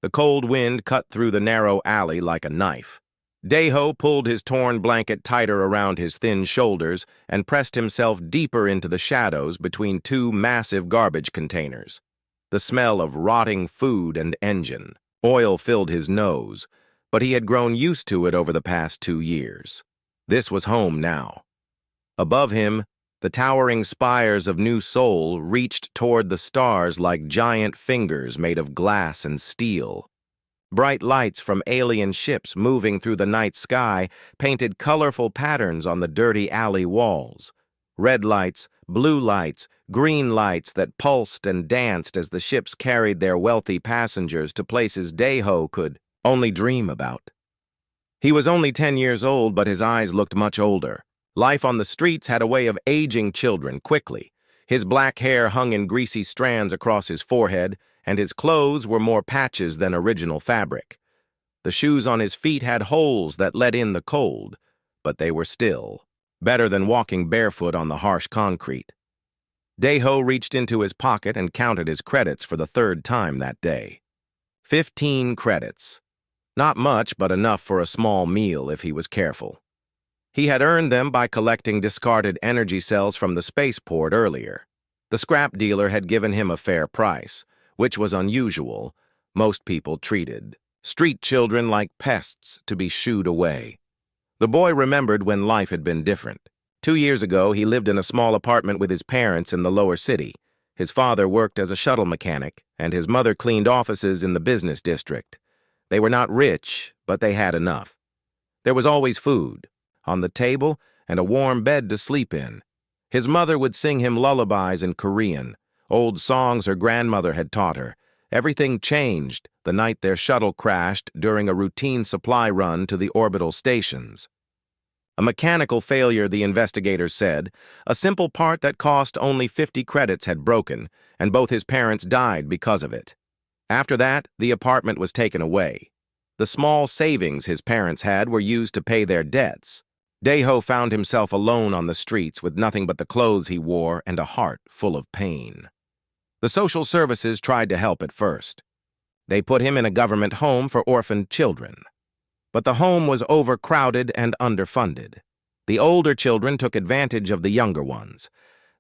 The cold wind cut through the narrow alley like a knife. Daeho pulled his torn blanket tighter around his thin shoulders and pressed himself deeper into the shadows between two massive garbage containers. The smell of rotting food and engine, oil filled his nose, but he had grown used to it over the past 2 years. This was home now. Above him, the towering spires of New Seoul reached toward the stars like giant fingers made of glass and steel. Bright lights from alien ships moving through the night sky painted colorful patterns on the dirty alley walls. Red lights, blue lights, green lights that pulsed and danced as the ships carried their wealthy passengers to places Daeho could only dream about. He was only 10 years old, but his eyes looked much older. Life on the streets had a way of aging children quickly. His black hair hung in greasy strands across his forehead, and his clothes were more patches than original fabric. The shoes on his feet had holes that let in the cold, but they were still better than walking barefoot on the harsh concrete. Daeho reached into his pocket and counted his credits for the 3rd time that day. 15 credits. Not much, but enough for a small meal if he was careful. He had earned them by collecting discarded energy cells from the spaceport earlier. The scrap dealer had given him a fair price, which was unusual. Most people treated street children like pests to be shooed away. The boy remembered when life had been different. 2 years ago, he lived in a small apartment with his parents in the lower city. His father worked as a shuttle mechanic, and his mother cleaned offices in the business district. They were not rich, but they had enough. There was always food on the table and a warm bed to sleep in. His mother would sing him lullabies in Korean, old songs her grandmother had taught her. Everything changed the night their shuttle crashed during a routine supply run to the orbital stations. A mechanical failure, the investigators said. A simple part that cost only 50 credits had broken, and both his parents died because of it. After that, the apartment was taken away. The small savings his parents had were used to pay their debts. Daeho found himself alone on the streets with nothing but the clothes he wore and a heart full of pain. The social services tried to help at first. They put him in a government home for orphaned children. But the home was overcrowded and underfunded. The older children took advantage of the younger ones.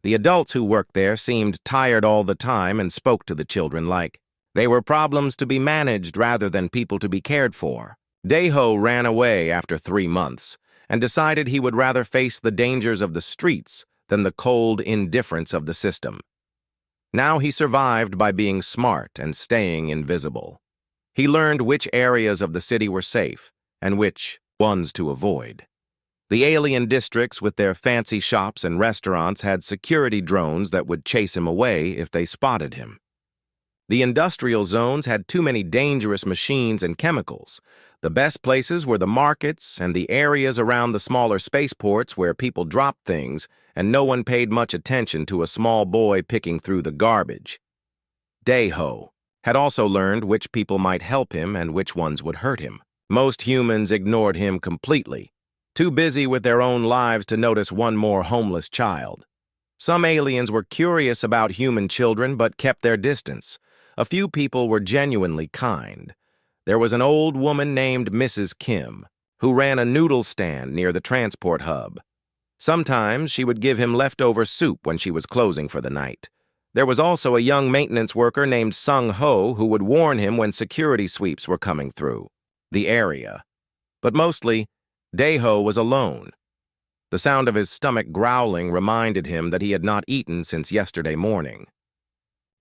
The adults who worked there seemed tired all the time and spoke to the children like they were problems to be managed rather than people to be cared for. Daeho ran away after 3 months and decided he would rather face the dangers of the streets than the cold indifference of the system. Now he survived by being smart and staying invisible. He learned which areas of the city were safe and which ones to avoid. The alien districts with their fancy shops and restaurants had security drones that would chase him away if they spotted him. The industrial zones had too many dangerous machines and chemicals. The best places were the markets and the areas around the smaller spaceports where people dropped things and no one paid much attention to a small boy picking through the garbage. Daeho had also learned which people might help him and which ones would hurt him. Most humans ignored him completely, too busy with their own lives to notice one more homeless child. Some aliens were curious about human children but kept their distance. A few people were genuinely kind. There was an old woman named Mrs. Kim, who ran a noodle stand near the transport hub. Sometimes she would give him leftover soup when she was closing for the night. There was also a young maintenance worker named Sung Ho who would warn him when security sweeps were coming through the area. But mostly, Daeho was alone. The sound of his stomach growling reminded him that he had not eaten since yesterday morning.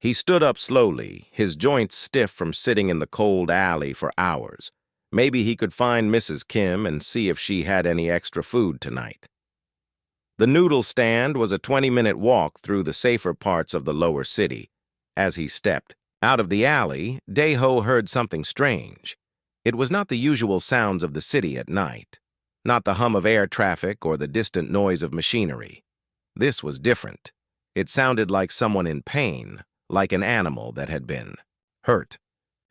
He stood up slowly, his joints stiff from sitting in the cold alley for hours. Maybe he could find Mrs. Kim and see if she had any extra food tonight. The noodle stand was a 20-minute walk through the safer parts of the lower city. As he stepped out of the alley, Daeho heard something strange. It was not the usual sounds of the city at night, not the hum of air traffic or the distant noise of machinery. This was different. It sounded like someone in pain, like an animal that had been hurt.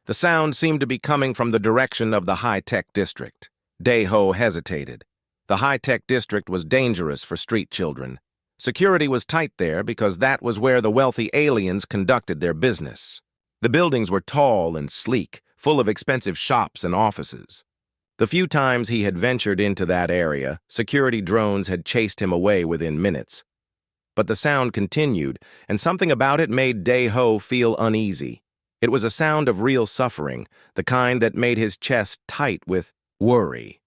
The sound seemed to be coming from the direction of the high-tech district. Daeho hesitated. The high-tech district was dangerous for street children. Security was tight there because that was where the wealthy aliens conducted their business. The buildings were tall and sleek, full of expensive shops and offices. The few times he had ventured into that area, security drones had chased him away within minutes. But the sound continued, and something about it made Dae-ho feel uneasy. It was a sound of real suffering, the kind that made his chest tight with worry.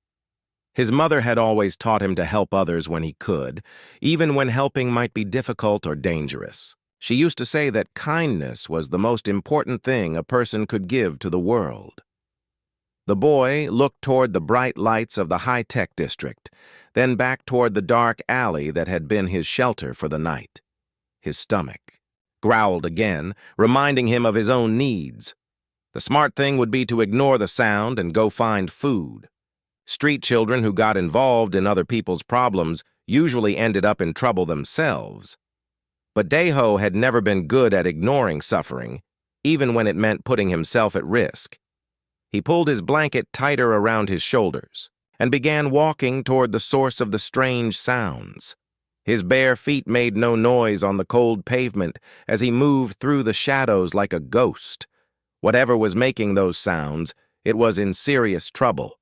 His mother had always taught him to help others when he could, even when helping might be difficult or dangerous. She used to say that kindness was the most important thing a person could give to the world. The boy looked toward the bright lights of the high-tech district, then back toward the dark alley that had been his shelter for the night. His stomach growled again, reminding him of his own needs. The smart thing would be to ignore the sound and go find food. Street children who got involved in other people's problems usually ended up in trouble themselves. But Dae-ho had never been good at ignoring suffering, even when it meant putting himself at risk. He pulled his blanket tighter around his shoulders and began walking toward the source of the strange sounds. His bare feet made no noise on the cold pavement as he moved through the shadows like a ghost. Whatever was making those sounds, it was in serious trouble.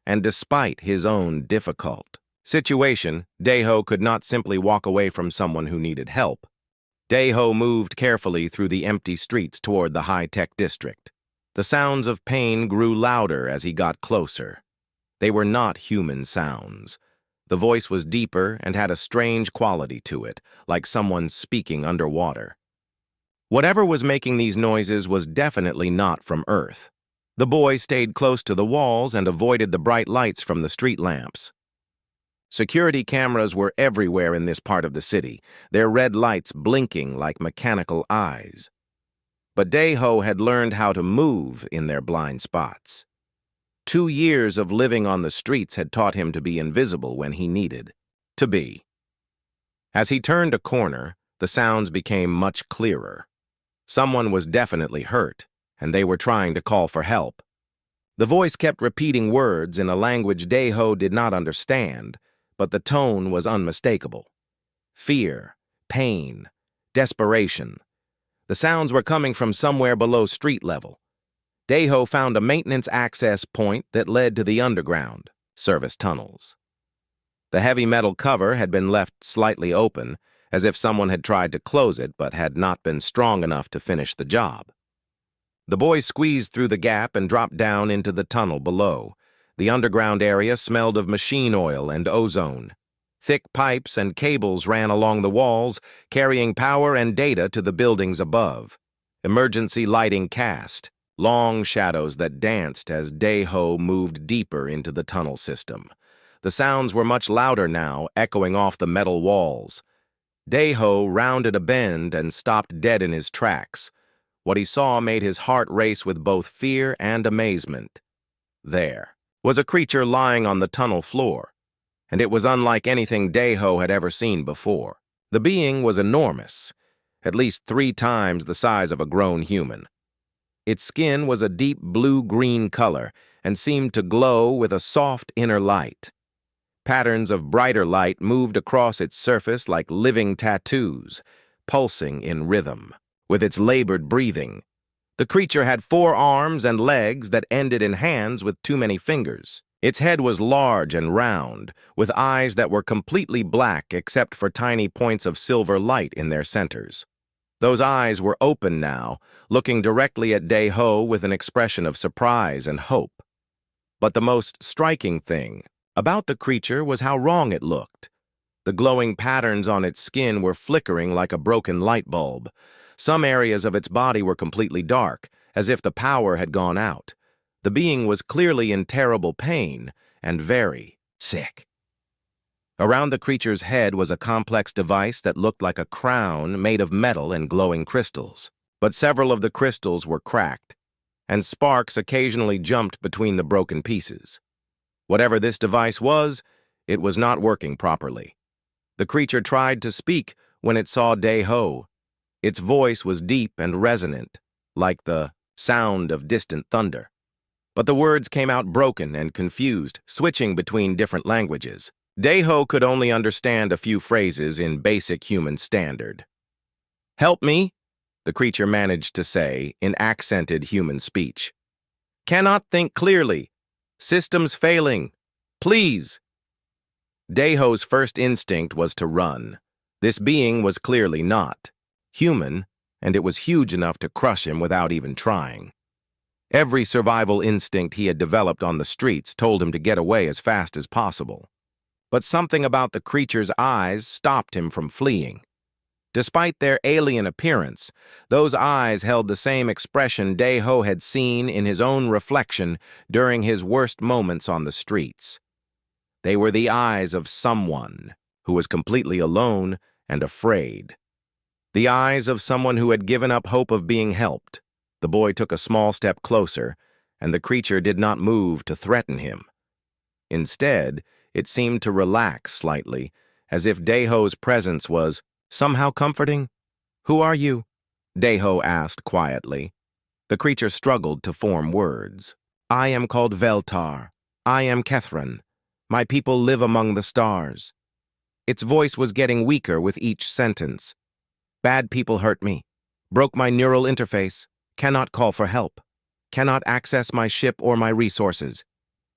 And despite his own difficult situation, Dae-ho could not simply walk away from someone who needed help. Dae-ho moved carefully through the empty streets toward the high-tech district. The sounds of pain grew louder as he got closer. They were not human sounds. The voice was deeper and had a strange quality to it, like someone speaking underwater. Whatever was making these noises was definitely not from Earth. The boy stayed close to the walls and avoided the bright lights from the street lamps. Security cameras were everywhere in this part of the city, their red lights blinking like mechanical eyes. But Dae-ho had learned how to move in their blind spots. 2 years of living on the streets had taught him to be invisible when he needed to be. As he turned a corner, the sounds became much clearer. Someone was definitely hurt, and they were trying to call for help. The voice kept repeating words in a language Dae-ho did not understand, but the tone was unmistakable. Fear, pain, desperation. The sounds were coming from somewhere below street level. Dae-ho found a maintenance access point that led to the underground service tunnels. The heavy metal cover had been left slightly open, as if someone had tried to close it but had not been strong enough to finish the job. The boy squeezed through the gap and dropped down into the tunnel below. The underground area smelled of machine oil and ozone. Thick pipes and cables ran along the walls, carrying power and data to the buildings above. Emergency lighting cast, long shadows that danced as Dae-ho moved deeper into the tunnel system. The sounds were much louder now, echoing off the metal walls. Dae-ho rounded a bend and stopped dead in his tracks. What he saw made his heart race with both fear and amazement. There was a creature lying on the tunnel floor, and it was unlike anything Dae-ho had ever seen before. The being was enormous, at least 3 times the size of a grown human. Its skin was a deep blue-green color and seemed to glow with a soft inner light. Patterns of brighter light moved across its surface like living tattoos, pulsing in rhythm. With its labored breathing, the creature had 4 arms and legs that ended in hands with too many fingers. Its head was large and round, with eyes that were completely black except for tiny points of silver light in their centers. Those eyes were open now, looking directly at Dae-ho with an expression of surprise and hope. But the most striking thing about the creature was how wrong it looked. The glowing patterns on its skin were flickering like a broken light bulb. Some areas of its body were completely dark, as if the power had gone out. The being was clearly in terrible pain and very sick. Around the creature's head was a complex device that looked like a crown made of metal and glowing crystals. But several of the crystals were cracked, and sparks occasionally jumped between the broken pieces. Whatever this device was, it was not working properly. The creature tried to speak when it saw Dae-ho. Its voice was deep and resonant, like the sound of distant thunder. But the words came out broken and confused, switching between different languages. Dae-ho could only understand a few phrases in basic human standard. "Help me," the creature managed to say in accented human speech. Cannot think clearly. Systems failing. Please. Daeho's first instinct was to run. This being was clearly not human, and it was huge enough to crush him without even trying. Every survival instinct he had developed on the streets told him to get away as fast as possible. But something about the creature's eyes stopped him from fleeing. Despite their alien appearance, those eyes held the same expression Daeho had seen in his own reflection during his worst moments on the streets. They were the eyes of someone who was completely alone and afraid. The eyes of someone who had given up hope of being helped. The boy took a small step closer, and the creature did not move to threaten him. Instead, it seemed to relax slightly, as if Daeho's presence was somehow comforting. "Who are you?" Daeho asked quietly. The creature struggled to form words. "I am called Veltar. I am Kethran. My people live among the stars." Its voice was getting weaker with each sentence. "Bad people hurt me. Broke my neural interface. Cannot call for help. Cannot access my ship or my resources."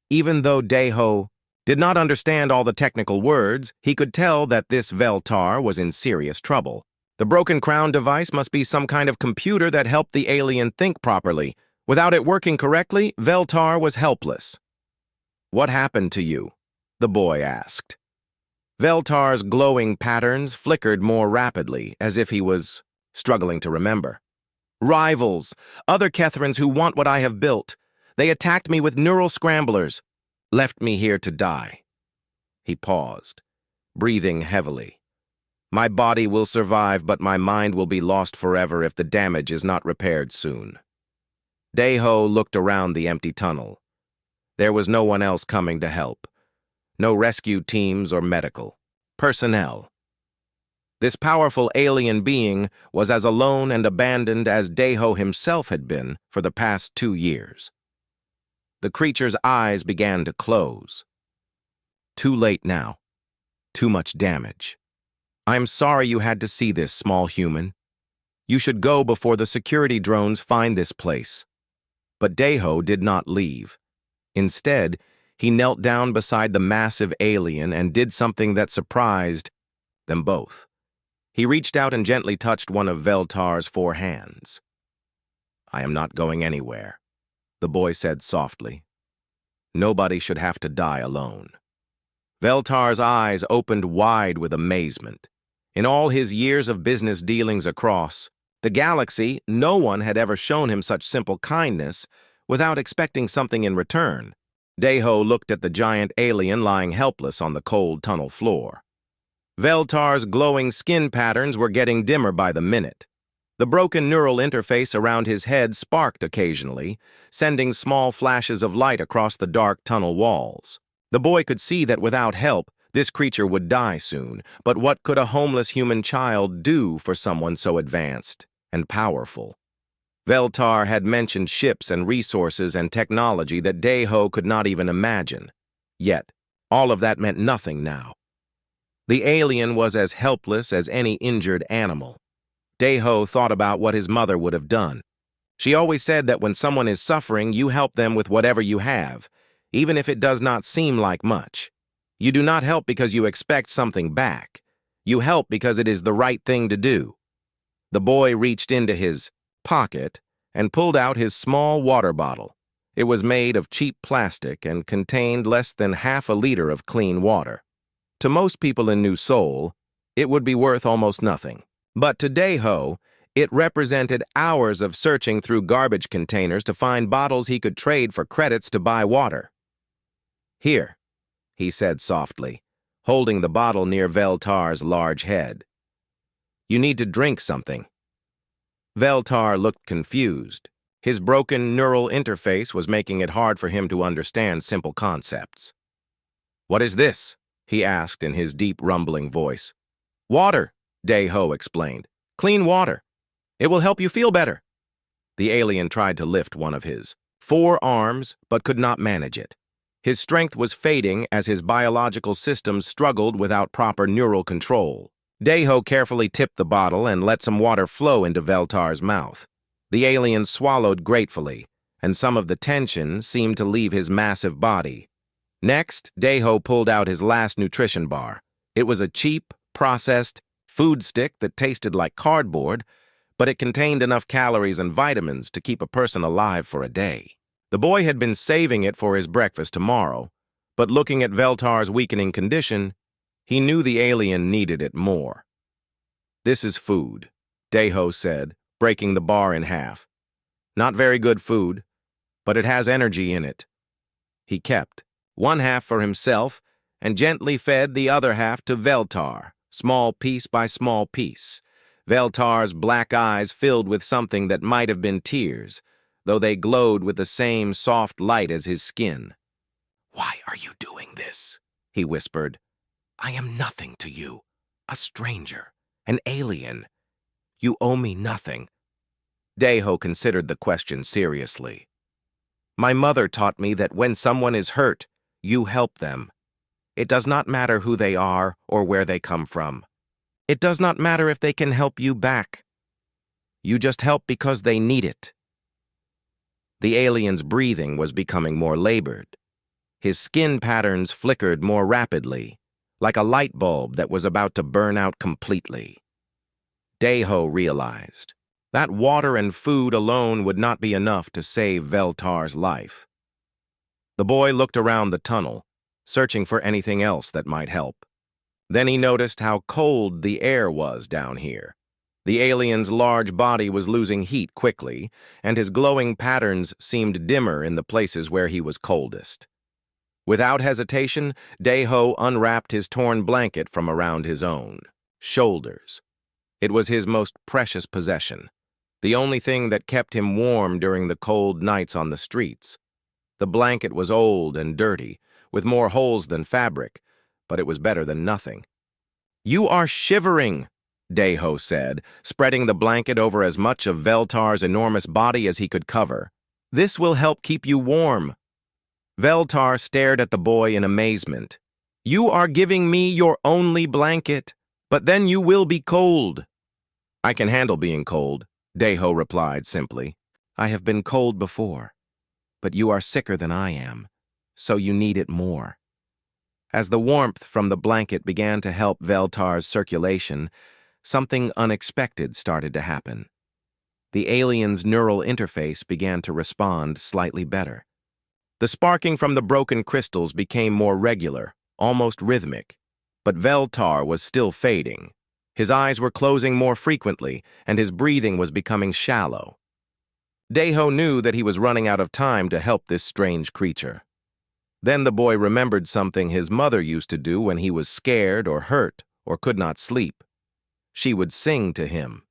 Even though Daeho did not understand all the technical words, he could tell that this Veltar was in serious trouble. The broken crown device must be some kind of computer that helped the alien think properly. Without it working correctly, Veltar was helpless. "What happened to you?" the boy asked. Veltar's glowing patterns flickered more rapidly, as if he was struggling to remember. "Rivals, other Kethrans who want what I have built. They attacked me with neural scramblers. Left me here to die." He paused, breathing heavily. "My body will survive, but my mind will be lost forever if the damage is not repaired soon." Daeho looked around the empty tunnel. There was no one else coming to help. No rescue teams or medical personnel. This powerful alien being was as alone and abandoned as Daeho himself had been for the past 2 years. The creature's eyes began to close. "Too late now. Too much damage. I'm sorry you had to see this, small human. You should go before the security drones find this place." But Daeho did not leave. Instead, he knelt down beside the massive alien and did something that surprised them both. He reached out and gently touched one of Veltar's 4 hands. "I am not going anywhere," the boy said softly. "Nobody should have to die alone." Veltar's eyes opened wide with amazement. In all his years of business dealings across the galaxy, no one had ever shown him such simple kindness without expecting something in return. Daeho looked at the giant alien lying helpless on the cold tunnel floor. Veltar's glowing skin patterns were getting dimmer by the minute. The broken neural interface around his head sparked occasionally, sending small flashes of light across the dark tunnel walls. The boy could see that without help, this creature would die soon, but what could a homeless human child do for someone so advanced and powerful? Veltar had mentioned ships and resources and technology that Daeho could not even imagine. Yet, all of that meant nothing now. The alien was as helpless as any injured animal. Daeho thought about what his mother would have done. She always said that when someone is suffering, you help them with whatever you have, even if it does not seem like much. You do not help because you expect something back. You help because it is the right thing to do. The boy reached into his pocket and pulled out his small water bottle. It was made of cheap plastic and contained less than half a liter of clean water. To most people in New Seoul, it would be worth almost nothing. But to Daeho, it represented hours of searching through garbage containers to find bottles he could trade for credits to buy water. "Here," he said softly, holding the bottle near Veltar's large head. "You need to drink something." Veltar looked confused. His broken neural interface was making it hard for him to understand simple concepts. "What is this?" he asked in his deep, rumbling voice. "Water," Daeho explained. "Clean water. It will help you feel better." The alien tried to lift one of his 4 arms, but could not manage it. His strength was fading as his biological systems struggled without proper neural control. Daeho carefully tipped the bottle and let some water flow into Veltar's mouth. The alien swallowed gratefully, and some of the tension seemed to leave his massive body. Next, Daeho pulled out his last nutrition bar. It was a cheap, processed food stick that tasted like cardboard, but it contained enough calories and vitamins to keep a person alive for a day. The boy had been saving it for his breakfast tomorrow, but looking at Veltar's weakening condition, he knew the alien needed it more. "This is food," Daeho said, breaking the bar in half. "Not very good food, but it has energy in it." He kept one half for himself and gently fed the other half to Veltar, small piece by small piece. Veltar's black eyes filled with something that might have been tears, though they glowed with the same soft light as his skin. "Why are you doing this?" he whispered. "I am nothing to you, a stranger, an alien. You owe me nothing." Daeho considered the question seriously. "My mother taught me that when someone is hurt, you help them. It does not matter who they are or where they come from. It does not matter if they can help you back. You just help because they need it." The alien's breathing was becoming more labored. His skin patterns flickered more rapidly, like a light bulb that was about to burn out completely. Daeho realized that water and food alone would not be enough to save Veltar's life. The boy looked around the tunnel, searching for anything else that might help. Then he noticed how cold the air was down here. The alien's large body was losing heat quickly, and his glowing patterns seemed dimmer in the places where he was coldest. Without hesitation, Daeho unwrapped his torn blanket from around his own shoulders. It was his most precious possession, the only thing that kept him warm during the cold nights on the streets. The blanket was old and dirty, with more holes than fabric, but it was better than nothing. "You are shivering," Daeho said, spreading the blanket over as much of Veltar's enormous body as he could cover. "This will help keep you warm." Veltar stared at the boy in amazement. "You are giving me your only blanket, but then you will be cold." "I can handle being cold," Daeho replied simply. "I have been cold before, but you are sicker than I am, so you need it more." As the warmth from the blanket began to help Veltar's circulation, something unexpected started to happen. The alien's neural interface began to respond slightly better. The sparking from the broken crystals became more regular, almost rhythmic, but Veltar was still fading. His eyes were closing more frequently, and his breathing was becoming shallow. Daeho knew that he was running out of time to help this strange creature. Then the boy remembered something his mother used to do when he was scared or hurt or could not sleep. She would sing to him.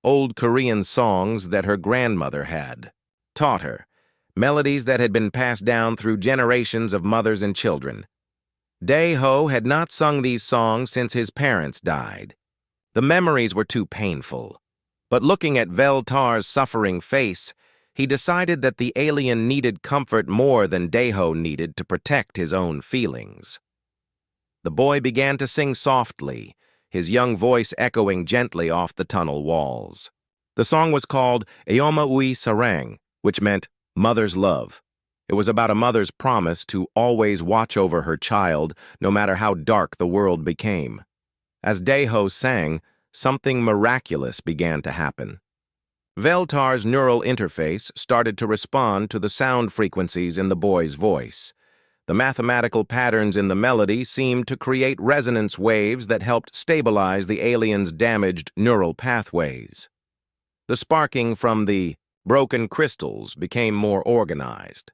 Old Korean songs that her grandmother had taught her, melodies that had been passed down through generations of mothers and children. Daeho had not sung these songs since his parents died. The memories were too painful. But looking at Veltar's suffering face, he decided that the alien needed comfort more than Daeho needed to protect his own feelings. The boy began to sing softly, his young voice echoing gently off the tunnel walls. The song was called Eoma Ui Sarang, which meant Mother's Love. It was about a mother's promise to always watch over her child, no matter how dark the world became. As Daeho sang, something miraculous began to happen. Veltar's neural interface started to respond to the sound frequencies in the boy's voice. The mathematical patterns in the melody seemed to create resonance waves that helped stabilize the alien's damaged neural pathways. The sparking from the broken crystals became more organized.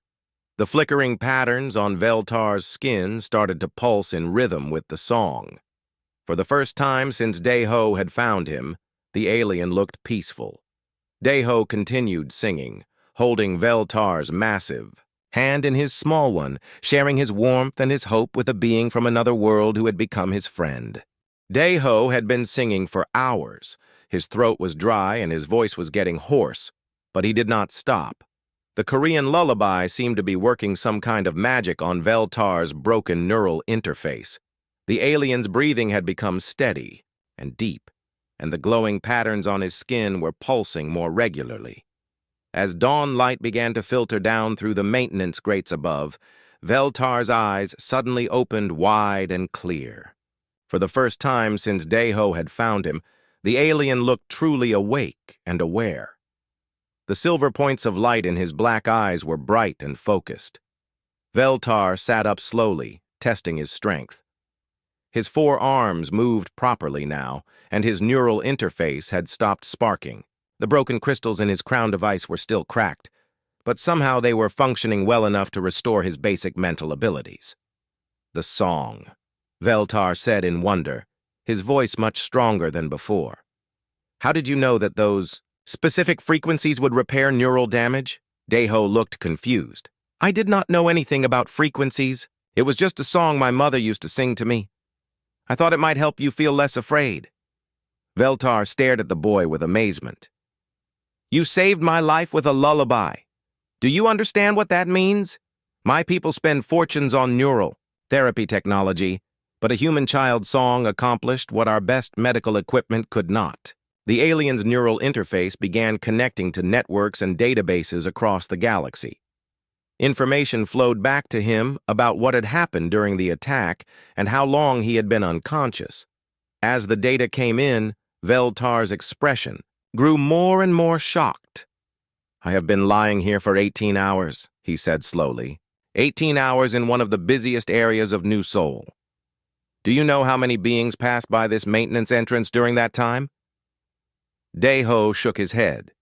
The flickering patterns on Veltar's skin started to pulse in rhythm with the song. For the first time since Daeho had found him, the alien looked peaceful. Daeho continued singing, holding Veltar's massive hand in his small one, sharing his warmth and his hope with a being from another world who had become his friend. Daeho had been singing for hours. His throat was dry and his voice was getting hoarse, but he did not stop. The Korean lullaby seemed to be working some kind of magic on Veltar's broken neural interface. The alien's breathing had become steady and deep, and the glowing patterns on his skin were pulsing more regularly. As dawn light began to filter down through the maintenance grates above, Veltar's eyes suddenly opened wide and clear. For the first time since Deho had found him, the alien looked truly awake and aware. The silver points of light in his black eyes were bright and focused. Veltar sat up slowly, testing his strength. His 4 arms moved properly now, and his neural interface had stopped sparking. The broken crystals in his crown device were still cracked, but somehow they were functioning well enough to restore his basic mental abilities. "The song," Veltar said in wonder, his voice much stronger than before. "How did you know that those specific frequencies would repair neural damage?" Deho looked confused. "I did not know anything about frequencies. It was just a song my mother used to sing to me. I thought it might help you feel less afraid." Veltar stared at the boy with amazement. "You saved my life with a lullaby. Do you understand what that means? My people spend fortunes on neural therapy technology, but a human child's song accomplished what our best medical equipment could not." The alien's neural interface began connecting to networks and databases across the galaxy. Information flowed back to him about what had happened during the attack and how long he had been unconscious. As the data came in, Veltar's expression grew more and more shocked. "I have been lying here for 18 hours, he said slowly. 18 hours in one of the busiest areas of New Seoul. Do you know how many beings passed by this maintenance entrance during that time?" Deho shook his head.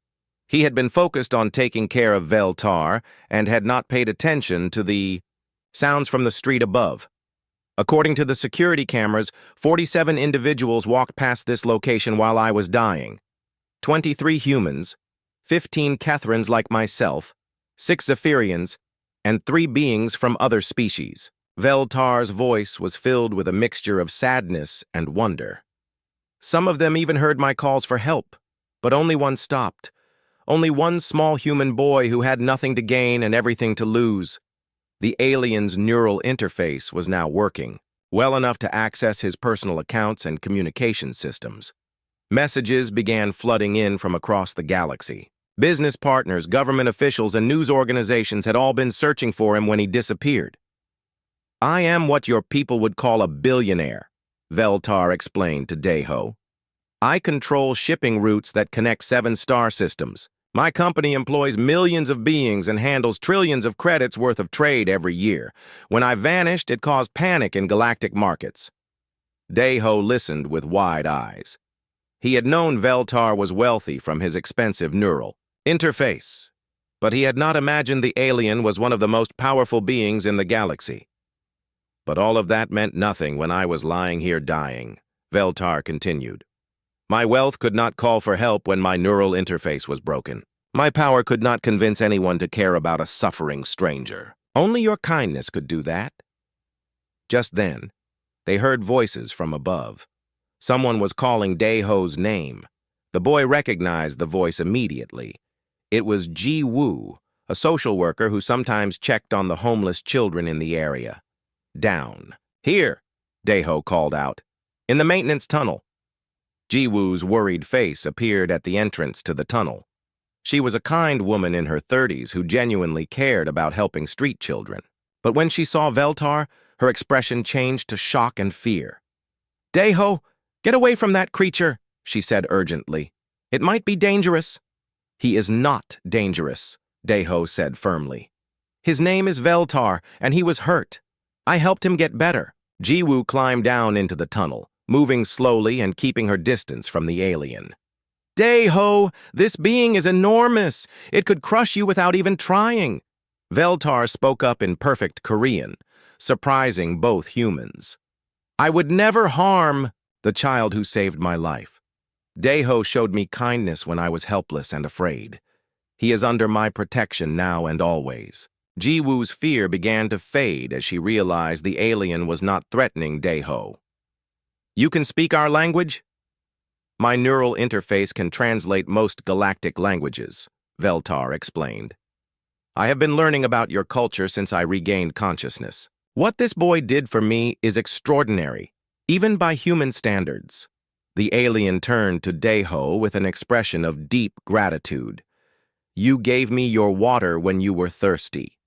He had been focused on taking care of Veltar and had not paid attention to the sounds from the street above. "According to the security cameras, 47 individuals walked past this location while I was dying. 23 humans, 15 Kethrans like myself, 6 Zephyrians, and 3 beings from other species." Veltar's voice was filled with a mixture of sadness and wonder. "Some of them even heard my calls for help, but only one stopped. Only one small human boy who had nothing to gain and everything to lose." The alien's neural interface was now working, well enough to access his personal accounts and communication systems. Messages began flooding in from across the galaxy. Business partners, government officials, and news organizations had all been searching for him when he disappeared. "I am what your people would call a billionaire," Veltar explained to Deho. "I control shipping routes that connect 7 star systems. My company employs millions of beings and handles trillions of credits worth of trade every year. When I vanished, it caused panic in galactic markets." Deho listened with wide eyes. He had known Veltar was wealthy from his expensive neural interface, but he had not imagined the alien was one of the most powerful beings in the galaxy. "But all of that meant nothing when I was lying here dying," Veltar continued. "My wealth could not call for help when my neural interface was broken. My power could not convince anyone to care about a suffering stranger. Only your kindness could do that." Just then, they heard voices from above. Someone was calling Deho's name. The boy recognized the voice immediately. It was Ji Woo, a social worker who sometimes checked on the homeless children in the area. "Down. Here," Deho called out. "In the maintenance tunnel." Ji Woo's worried face appeared at the entrance to the tunnel. She was a kind woman in her 30s who genuinely cared about helping street children. But when she saw Veltar, her expression changed to shock and fear. "Deho, get away from that creature," she said urgently. "It might be dangerous." "He is not dangerous," Deho said firmly. "His name is Veltar, and he was hurt. I helped him get better." Ji Woo climbed down into the tunnel, moving slowly and keeping her distance from the alien. "Deho, this being is enormous. It could crush you without even trying." Veltar spoke up in perfect Korean, surprising both humans. "I would never harm the child who saved my life. Deho showed me kindness when I was helpless and afraid. He is under my protection now and always." Ji Woo's fear began to fade as she realized the alien was not threatening Deho. "You can speak our language?" "My neural interface can translate most galactic languages," Veltar explained. "I have been learning about your culture since I regained consciousness. What this boy did for me is extraordinary, even by human standards." The alien turned to Deho with an expression of deep gratitude. You gave me your water when you were thirsty.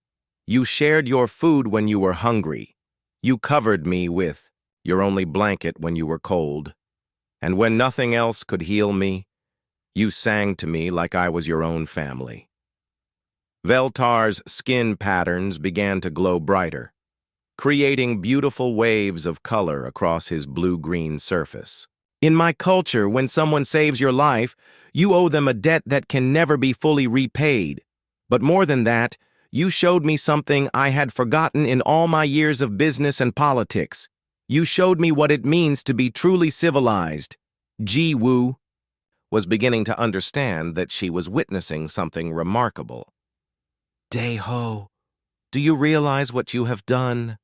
You shared your food when you were hungry. You covered me with your only blanket when you were cold. And when nothing else could heal me, you sang to me like I was your own family. Veltar's skin patterns began to glow brighter, creating beautiful waves of color across his blue-green surface. In my culture, when someone saves your life, you owe them a debt that can never be fully repaid. But more than that, you showed me something I had forgotten in all my years of business and politics. You showed me what it means to be truly civilized. Ji-woo was beginning to understand that she was witnessing something remarkable. Dae-ho, do you realize what you have done?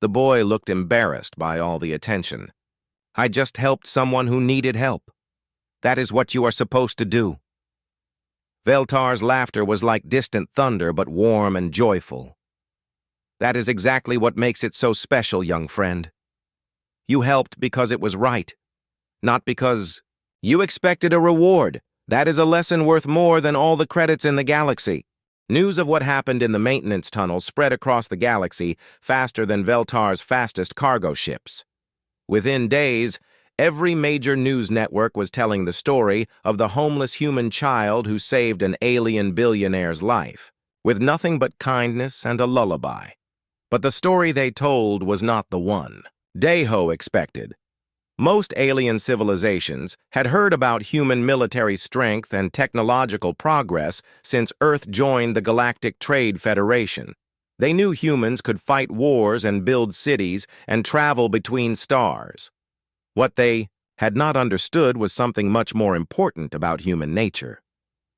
The boy looked embarrassed by all the attention. I just helped someone who needed help. That is what you are supposed to do. Veltar's laughter was like distant thunder, but warm and joyful. That is exactly what makes it so special, young friend. You helped because it was right, not because you expected a reward. That is a lesson worth more than all the credits in the galaxy. News of what happened in the maintenance tunnel spread across the galaxy faster than Veltar's fastest cargo ships. Within days, every major news network was telling the story of the homeless human child who saved an alien billionaire's life, with nothing but kindness and a lullaby. But the story they told was not the one Dae-ho expected. Most alien civilizations had heard about human military strength and technological progress since Earth joined the Galactic Trade Federation. They knew humans could fight wars and build cities and travel between stars. What they had not understood was something much more important about human nature.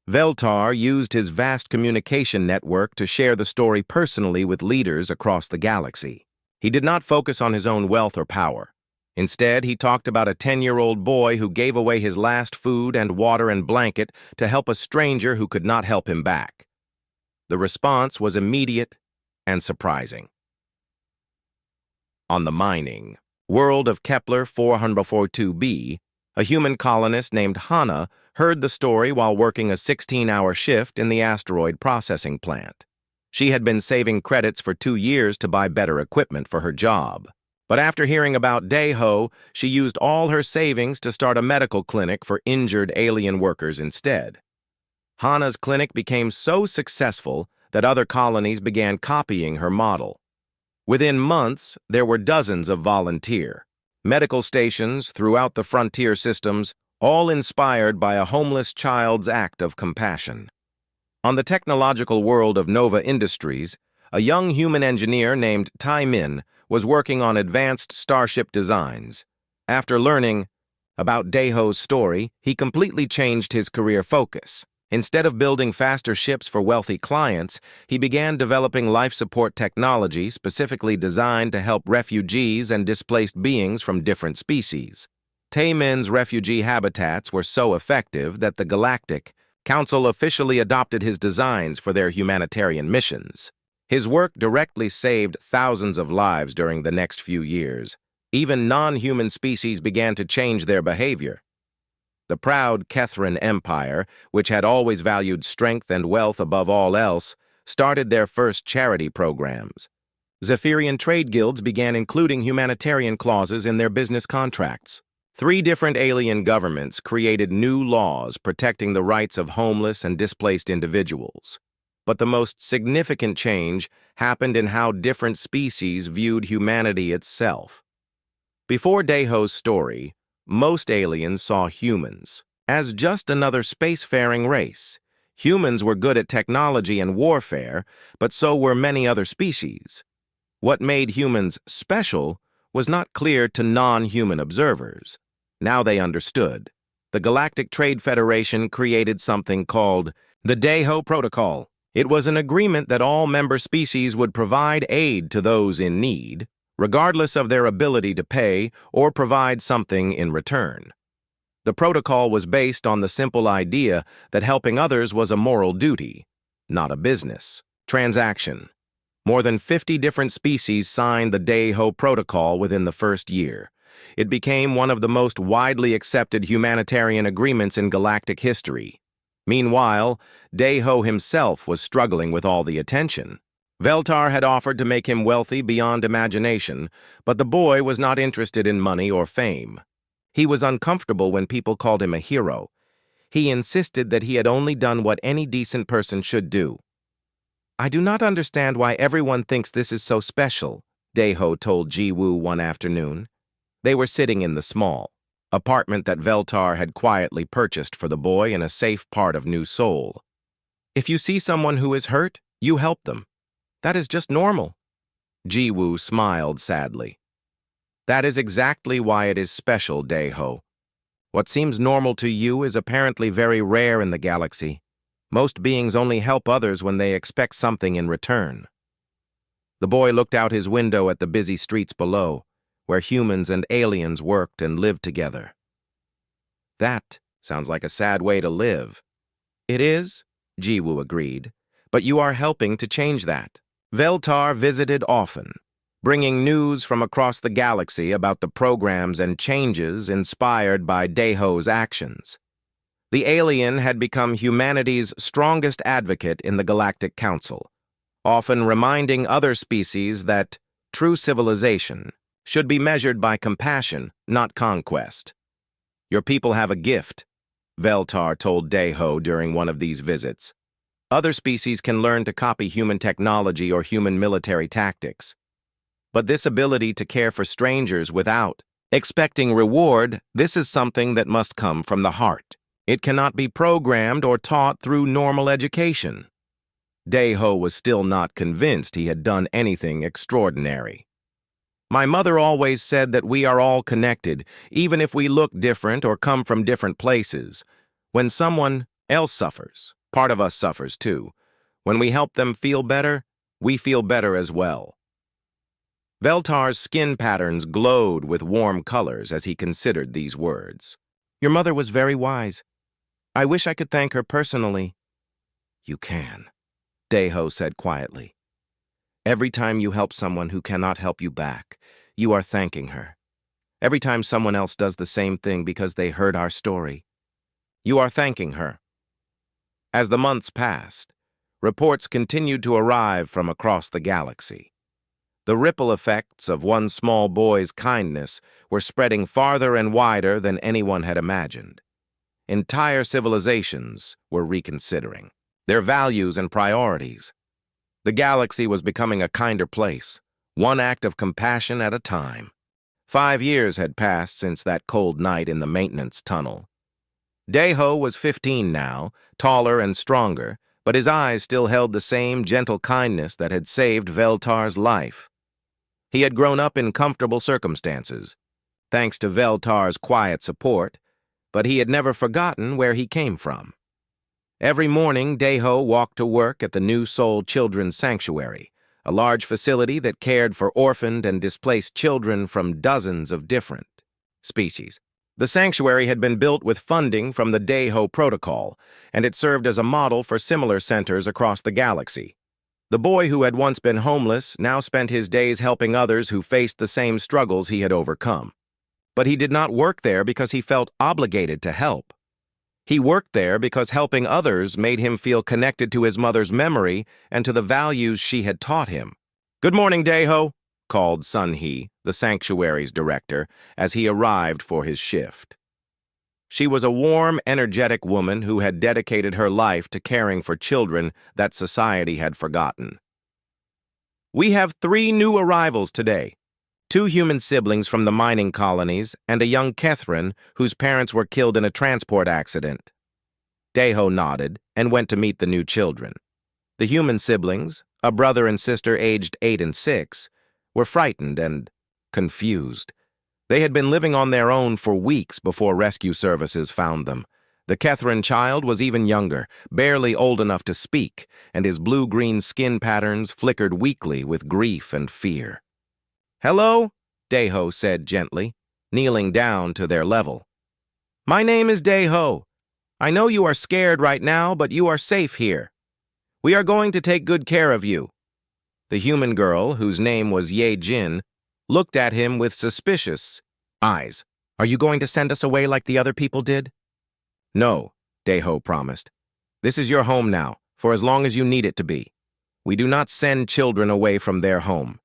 Veltar used his vast communication network to share the story personally with leaders across the galaxy. He did not focus on his own wealth or power. Instead, he talked about a 10-year-old boy who gave away his last food and water and blanket to help a stranger who could not help him back. The response was immediate and surprising. On the mining world of Kepler 442b, a human colonist named Hana heard the story while working a 16-hour shift in the asteroid processing plant. She had been saving credits for 2 years to buy better equipment for her job. But after hearing about Dae-ho, she used all her savings to start a medical clinic for injured alien workers instead. Hana's clinic became so successful that other colonies began copying her model. Within months, there were dozens of volunteer medical stations throughout the frontier systems, all inspired by a homeless child's act of compassion. On the technological world of Nova Industries, a young human engineer named Tai-min was working on advanced starship designs. After learning about Dae-ho's story, he completely changed his career focus. Instead of building faster ships for wealthy clients, he began developing life support technology specifically designed to help refugees and displaced beings from different species. Tai-min's refugee habitats were so effective that the Galactic Council officially adopted his designs for their humanitarian missions. His work directly saved thousands of lives during the next few years. Even non-human species began to change their behavior. The proud Kethran Empire, which had always valued strength and wealth above all else, started their first charity programs. Zephyrian trade guilds began including humanitarian clauses in their business contracts. 3 different alien governments created new laws protecting the rights of homeless and displaced individuals. But the most significant change happened in how different species viewed humanity itself. Before Dae-ho's story, most aliens saw humans as just another spacefaring race. Humans were good at technology and warfare, but so were many other species. What made humans special was not clear to non-human observers. Now they understood. The Galactic Trade Federation created something called the Dae-ho Protocol. It was an agreement that all member species would provide aid to those in need, regardless of their ability to pay or provide something in return. The protocol was based on the simple idea that helping others was a moral duty, not a business transaction. More than 50 different species signed the Dae-ho Protocol within the first year. It became one of the most widely accepted humanitarian agreements in galactic history. Meanwhile, Daeho himself was struggling with all the attention. Veltar had offered to make him wealthy beyond imagination, but the boy was not interested in money or fame. He was uncomfortable when people called him a hero. He insisted that he had only done what any decent person should do. "I do not understand why everyone thinks this is so special," Daeho told Ji-woo one afternoon. They were sitting in the small apartment that Veltar had quietly purchased for the boy in a safe part of New Seoul. "If you see someone who is hurt, you help them. That is just normal." Ji-woo smiled sadly. "That is exactly why it is special, Daeho. What seems normal to you is apparently very rare in the galaxy. Most beings only help others when they expect something in return." The boy looked out his window at the busy streets below, where humans and aliens worked and lived together. "That sounds like a sad way to live." "It is," Ji-woo agreed, "but you are helping to change that." Veltar visited often, bringing news from across the galaxy about the programs and changes inspired by Daeho's actions. The alien had become humanity's strongest advocate in the Galactic Council, often reminding other species that true civilization should be measured by compassion, not conquest. "Your people have a gift," Veltar told Daeho during one of these visits. "Other species can learn to copy human technology or human military tactics. But this ability to care for strangers without expecting reward, this is something that must come from the heart. It cannot be programmed or taught through normal education." Daeho was still not convinced he had done anything extraordinary. "My mother always said that we are all connected, even if we look different or come from different places. When someone else suffers, part of us suffers too. When we help them feel better, we feel better as well." Veltar's skin patterns glowed with warm colors as he considered these words. "Your mother was very wise. I wish I could thank her personally." "You can," Daeho said quietly. "Every time you help someone who cannot help you back, you are thanking her. Every time someone else does the same thing because they heard our story, you are thanking her." As the months passed, reports continued to arrive from across the galaxy. The ripple effects of one small boy's kindness were spreading farther and wider than anyone had imagined. Entire civilizations were reconsidering their values and priorities. The galaxy was becoming a kinder place, one act of compassion at a time. 5 years had passed since that cold night in the maintenance tunnel. Daeho was 15 now, taller and stronger, but his eyes still held the same gentle kindness that had saved Veltar's life. He had grown up in comfortable circumstances, thanks to Veltar's quiet support, but he had never forgotten where he came from. Every morning, Daeho walked to work at the New Seoul Children's Sanctuary, a large facility that cared for orphaned and displaced children from dozens of different species. The sanctuary had been built with funding from the Daeho Protocol, and it served as a model for similar centers across the galaxy. The boy who had once been homeless now spent his days helping others who faced the same struggles he had overcome. But he did not work there because he felt obligated to help. He worked there because helping others made him feel connected to his mother's memory and to the values she had taught him. "Good morning, Daeho," called Sun-hee, the sanctuary's director, as he arrived for his shift. She was a warm, energetic woman who had dedicated her life to caring for children that society had forgotten. "We have 3 new arrivals today. 2 human siblings from the mining colonies and a young Catherine whose parents were killed in a transport accident." Daeho nodded and went to meet the new children. The human siblings, a brother and sister aged 8 and 6, were frightened and confused. They had been living on their own for weeks before rescue services found them. The Catherine child was even younger, barely old enough to speak, and his blue-green skin patterns flickered weakly with grief and fear. "Hello," Daeho said gently, kneeling down to their level. "My name is Daeho. I know you are scared right now, but you are safe here. We are going to take good care of you." The human girl, whose name was Ye Jin, looked at him with suspicious eyes. "Are you going to send us away like the other people did?" "No," Daeho promised. This is your home now, for as long as you need it to be. We do not send children away from their home.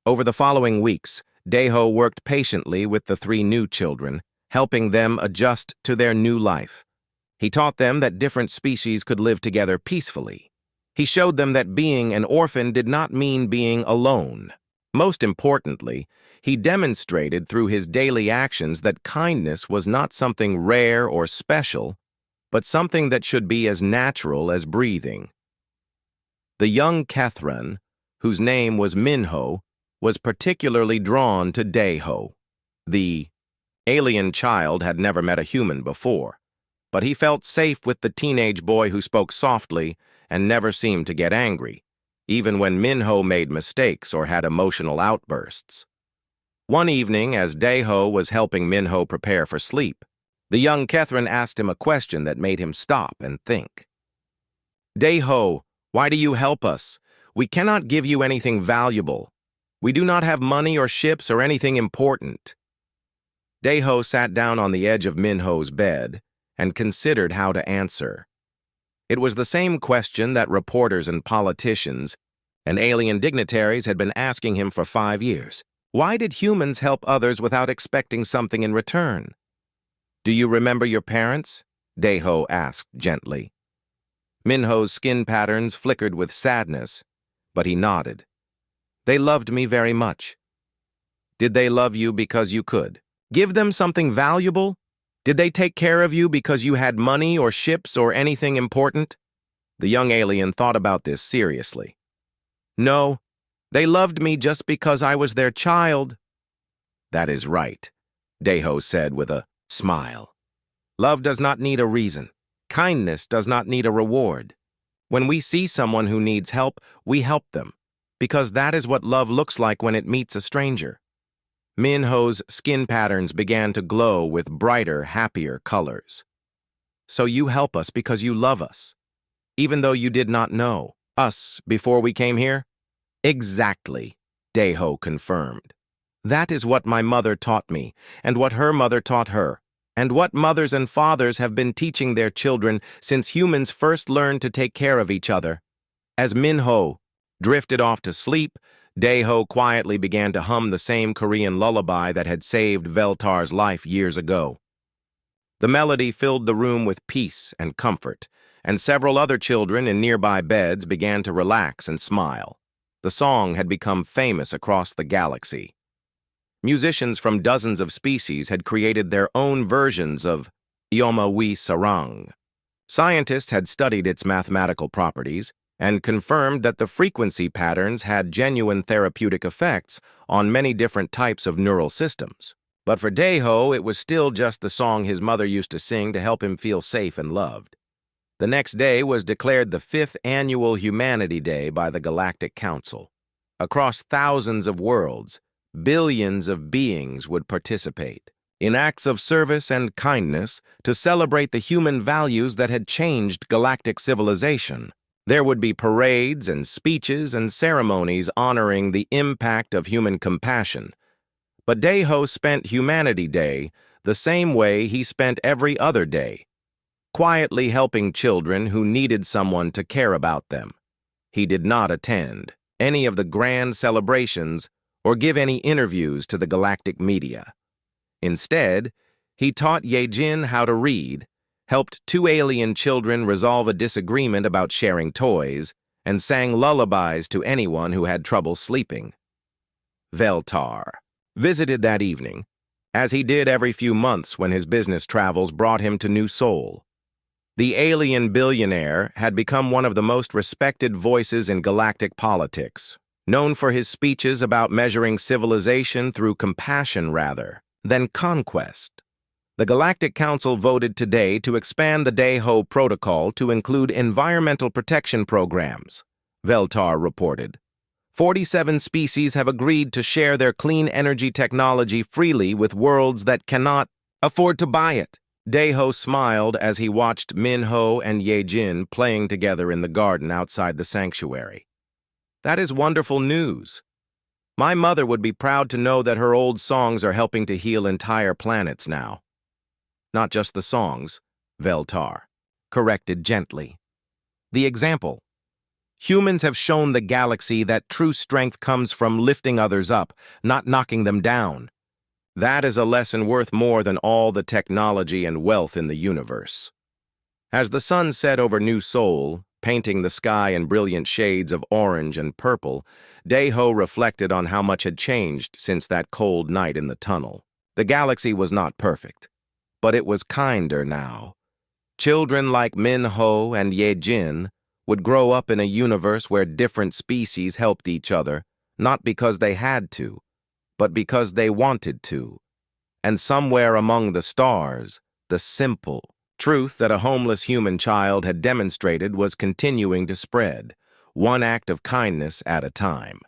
Over the following weeks, Daeho worked patiently with the 3 new children, helping them adjust to their new life. He taught them that different species could live together peacefully. He showed them that being an orphan did not mean being alone. Most importantly, he demonstrated through his daily actions that kindness was not something rare or special, but something that should be as natural as breathing. The young Kethran, whose name was Minho, was particularly drawn to Daeho. The alien child had never met a human before, but he felt safe with the teenage boy who spoke softly and never seemed to get angry, even when Minho made mistakes or had emotional outbursts. One evening, as Daeho was helping Minho prepare for sleep, the young Kethran asked him a question that made him stop and think. Daeho, why do you help us? We cannot give you anything valuable. We do not have money or ships or anything important. Daeho sat down on the edge of Minho's bed and considered how to answer. It was the same question that reporters and politicians and alien dignitaries had been asking him for 5 years. Why did humans help others without expecting something in return? Do you remember your parents? Daeho asked gently. Minho's skin patterns flickered with sadness, but he nodded. They loved me very much. Did they love you because you could give them something valuable? Did they take care of you because you had money or ships or anything important? The young alien thought about this seriously. No, they loved me just because I was their child. That is right, Daeho said with a smile. Love does not need a reason. Kindness does not need a reward. When we see someone who needs help, we help them, because that is what love looks like when it meets a stranger. Minho's skin patterns began to glow with brighter, happier colors. So you help us because you love us, even though you did not know us before we came here? Exactly, Daeho confirmed. That is what my mother taught me, and what her mother taught her, and what mothers and fathers have been teaching their children since humans first learned to take care of each other. As Minho drifted off to sleep, Daeho quietly began to hum the same Korean lullaby that had saved Veltar's life years ago. The melody filled the room with peace and comfort, and several other children in nearby beds began to relax and smile. The song had become famous across the galaxy. Musicians from dozens of species had created their own versions of Yoma Wi Sarang. Scientists had studied its mathematical properties and confirmed that the frequency patterns had genuine therapeutic effects on many different types of neural systems. But for Daeho, it was still just the song his mother used to sing to help him feel safe and loved. The next day was declared the 5th Annual Humanity Day by the Galactic Council. Across thousands of worlds, billions of beings would participate in acts of service and kindness to celebrate the human values that had changed galactic civilization. There would be parades and speeches and ceremonies honoring the impact of human compassion. But Daeho spent Humanity Day the same way he spent every other day, quietly helping children who needed someone to care about them. He did not attend any of the grand celebrations or give any interviews to the galactic media. Instead, he taught Yejin how to read, helped 2 alien children resolve a disagreement about sharing toys, and sang lullabies to anyone who had trouble sleeping. Veltar visited that evening, as he did every few months when his business travels brought him to New Sol. The alien billionaire had become one of the most respected voices in galactic politics, known for his speeches about measuring civilization through compassion rather than conquest. The Galactic Council voted today to expand the Daeho Protocol to include environmental protection programs, Veltar reported. 47 species have agreed to share their clean energy technology freely with worlds that cannot afford to buy it. Daeho smiled as he watched Minho and Yejin playing together in the garden outside the sanctuary. That is wonderful news. My mother would be proud to know that her old songs are helping to heal entire planets now. Not just the songs, Veltar. corrected gently. The example. Humans have shown the galaxy that true strength comes from lifting others up, not knocking them down. That is a lesson worth more than all the technology and wealth in the universe. As the sun set over New Sol, painting the sky in brilliant shades of orange and purple, Daeho reflected on how much had changed since that cold night in the tunnel. The galaxy was not perfect, but it was kinder now. Children like Min-ho and Ye-jin would grow up in a universe where different species helped each other, not because they had to, but because they wanted to. And somewhere among the stars, the simple truth that a homeless human child had demonstrated was continuing to spread, one act of kindness at a time.